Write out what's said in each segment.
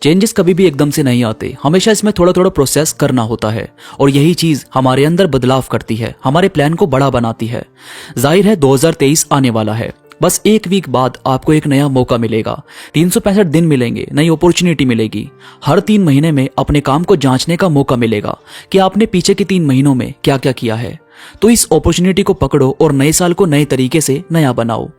Changes कभी भी एकदम से नहीं आते, हमेशा इसमें थोड़ा थोड़ा प्रोसेस करना होता है और यही चीज हमारे अंदर बदलाव करती है, हमारे प्लान को बड़ा बनाती है। जाहिर है 2023 आने वाला है, बस एक वीक बाद आपको एक नया मौका मिलेगा, 365 दिन मिलेंगे, नई अपॉर्चुनिटी मिलेगी। हर 3 महीने में अपने काम को जांचने का मौका मिलेगा कि आपने पीछे के 3 महीनों में क्या क्या किया है। तो इस अपॉर्चुनिटी को पकड़ो और नए साल को नए तरीके से नया बनाओ।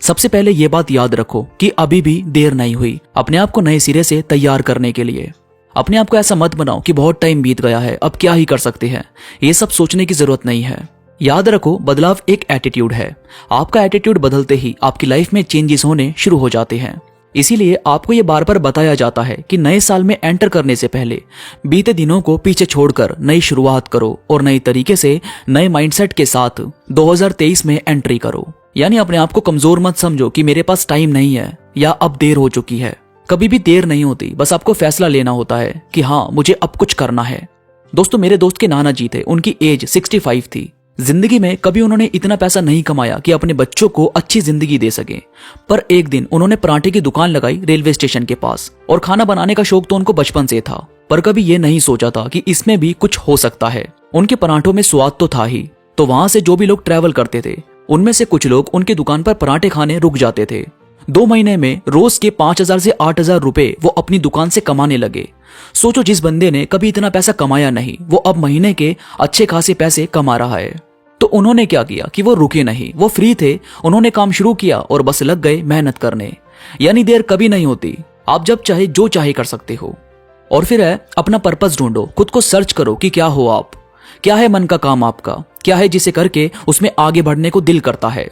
सबसे पहले ये बात याद रखो कि अभी भी देर नहीं हुई अपने आप को नए सिरे से तैयार करने के लिए। अपने आप को ऐसा मत बनाओ कि बहुत टाइम बीत गया है, अब क्या ही कर सकते हैं। ये सब सोचने की जरूरत नहीं है। याद रखो, बदलाव एक एटीट्यूड है। आपका एटीट्यूड बदलते ही आपकी लाइफ में चेंजेस होने शुरू हो जाते हैं। इसीलिए आपको ये बार बार बताया जाता है कि नए साल में एंटर करने से पहले बीते दिनों को पीछे छोड़कर नई शुरुआत करो और नई तरीके से नए माइंडसेट के साथ 2023 में एंट्री करो। यानी अपने आप को कमजोर मत समझो कि मेरे पास टाइम नहीं है या अब देर हो चुकी है। कभी भी देर नहीं होती, बस आपको फैसला लेना होता है कि हाँ, मुझे अब कुछ करना है। दोस्तों, मेरे दोस्त के नाना जी थे, उनकी एज 65 थी। जिंदगी में कभी उन्होंने इतना पैसा नहीं कमाया कि अपने बच्चों को अच्छी जिंदगी दे सके, पर एक दिन उन्होंने पराठे की दुकान लगाई रेलवे स्टेशन के पास। और खाना बनाने का शौक तो उनको बचपन से था, पर कभी ये नहीं सोचा था कि इसमें भी कुछ हो सकता है। उनके पराठों में स्वाद तो था ही, तो वहां से जो भी लोग ट्रैवल करते थे उनमें से कुछ लोग उनकी दुकान पर पराठे खाने रुक जाते थे। 2 महीने में रोज के 5,000 से 8,000 रुपए वो अपनी दुकान से कमाने लगे। सोचो, जिस बंदे ने कभी इतना पैसा कमाया नहीं, वो अब महीने के अच्छे खासे पैसे कमा रहा है। तो उन्होंने क्या किया कि वो रुके नहीं, वो फ्री थे, उन्होंने काम शुरू किया और बस लग गए मेहनत करने। यानी देर कभी नहीं होती, आप जब चाहे जो चाहे कर सकते हो। और फिर है, अपना पर्पस ढूंढो, खुद को सर्च करो कि क्या हो आप, क्या है मन का काम आपका, क्या है जिसे करके उसमें आगे बढ़ने को दिल करता है।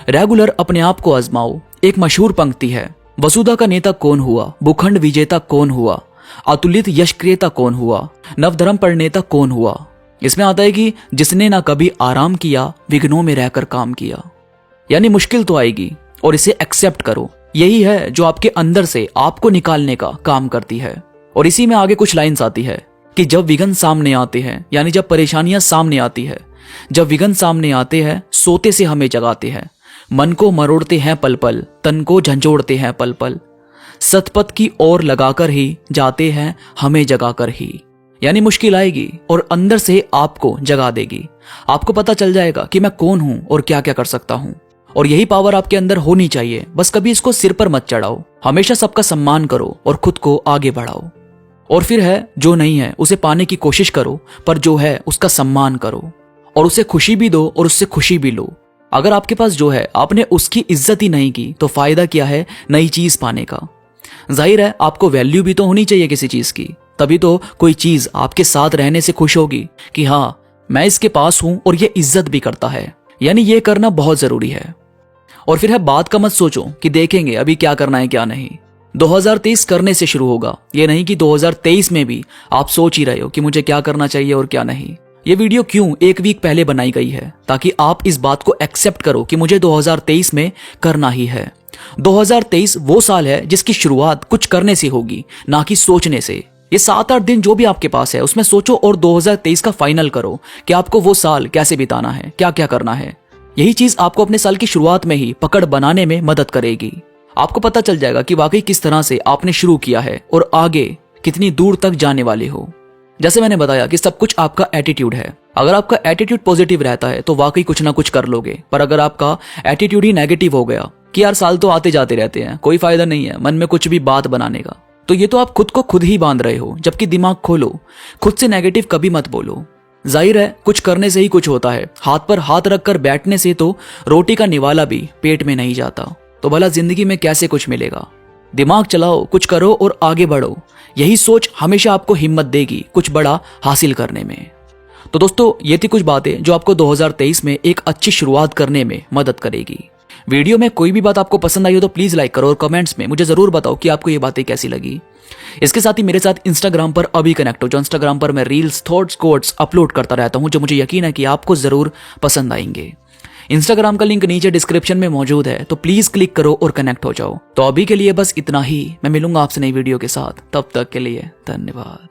रेगुलर अपने आप को आजमाओ। एक मशहूर पंक्ति है, वसुधा का नेता कौन हुआ, भूखंड विजेता कौन हुआ, अतुलित यश क्रेता कौन हुआ, नवधर्म प्रणेता कौन हुआ। इसमें आता है कि जिसने ना कभी आराम किया, विघ्नों में रहकर काम किया। यानी मुश्किल तो आएगी और इसे एक्सेप्ट करो। यही है जो आपके अंदर से आपको निकालने का काम करती है। और इसी में आगे कुछ लाइन्स आती है कि जब विघ्न सामने आते हैं, यानी जब परेशानियां सामने आती है, जब विघ्न सामने आते हैं, सोते से हमें जगाते हैं, मन को मरोड़ते हैं पल पल, तन को झंझोड़ते हैं पल पल, सतपथ की ओर लगाकर ही जाते हैं हमें जगाकर ही। यानी मुश्किल आएगी और अंदर से आपको जगा देगी। आपको पता चल जाएगा कि मैं कौन हूं और क्या क्या कर सकता हूं। और यही पावर आपके अंदर होनी चाहिए। बस कभी इसको सिर पर मत चढ़ाओ, हमेशा सबका सम्मान करो और खुद को आगे बढ़ाओ। और फिर है, जो नहीं है उसे पाने की कोशिश करो, पर जो है उसका सम्मान करो और उसे खुशी भी दो और उससे खुशी भी लो। अगर आपके पास जो है आपने उसकी इज्जत ही नहीं की, तो फायदा क्या है नई चीज पाने का। जाहिर है, आपको वैल्यू भी तो होनी चाहिए किसी चीज की, तभी तो कोई चीज आपके साथ रहने से खुश होगी कि हाँ, मैं इसके पास हूं और ये इज्जत भी करता है। यानी ये करना बहुत जरूरी है। और फिर है, बात का मत सोचो कि देखेंगे अभी क्या करना है क्या नहीं। 2023 करने से शुरू होगा, ये नहीं कि 2023 में भी आप सोच ही रहे हो कि मुझे क्या करना चाहिए और क्या नहीं। ये वीडियो क्यों 1 वीक पहले बनाई गई है, ताकि आप इस बात को एक्सेप्ट करो कि मुझे 2023 में करना ही है। 2023 वो साल है जिसकी शुरुआत कुछ करने से होगी, ना कि सोचने से। ये 7-8 दिन जो भी आपके पास है उसमें सोचो और 2023 का फाइनल करो कि आपको वो साल कैसे बिताना है, क्या क्या करना है। यही चीज आपको अपने साल की शुरुआत में ही पकड़ बनाने में मदद करेगी। आपको पता चल जाएगा कि वाकई किस तरह से आपने शुरू किया है और आगे कितनी दूर तक जाने वाले हो। जैसे मैंने बताया कि सब कुछ आपका एटीट्यूड है। अगर आपका एटीट्यूड पॉजिटिव रहता है तो वाकई कुछ ना कुछ कर लोगे, पर अगर आपका एटीट्यूड ही नेगेटिव हो गया कि यार साल तो आते जाते रहते हैं, कोई फायदा नहीं है मन में कुछ भी बात बनाने का, तो ये तो आप खुद को खुद ही बांध रहे हो। जबकि दिमाग खोलो, खुद से नेगेटिव कभी मत बोलो। जाहिर है, कुछ करने से ही कुछ होता है। हाथ पर हाथ रखकर बैठने से तो रोटी का निवाला भी पेट में नहीं जाता, तो भला जिंदगी में कैसे कुछ मिलेगा। दिमाग चलाओ, कुछ करो और आगे बढ़ो। यही सोच हमेशा आपको हिम्मत देगी कुछ बड़ा हासिल करने में। तो दोस्तों, ये थी कुछ बातें जो आपको 2023 में एक अच्छी शुरुआत करने में मदद करेगी। वीडियो में कोई भी बात आपको पसंद आई हो तो प्लीज लाइक करो और कमेंट्स में मुझे जरूर बताओ कि आपको ये बातें कैसी लगी। इसके साथ ही मेरे साथ इंस्टाग्राम पर अभी कनेक्ट हो, जो इंस्टाग्राम पर मैं रील्स, थॉट्स, कोट्स अपलोड करता रहता हूं, जो मुझे यकीन है कि आपको जरूर पसंद आएंगे। इंस्टाग्राम का लिंक नीचे डिस्क्रिप्शन में मौजूद है, तो प्लीज क्लिक करो और कनेक्ट हो जाओ। तो अभी के लिए बस इतना ही, मैं मिलूंगा आपसे नई वीडियो के साथ। तब तक के लिए धन्यवाद।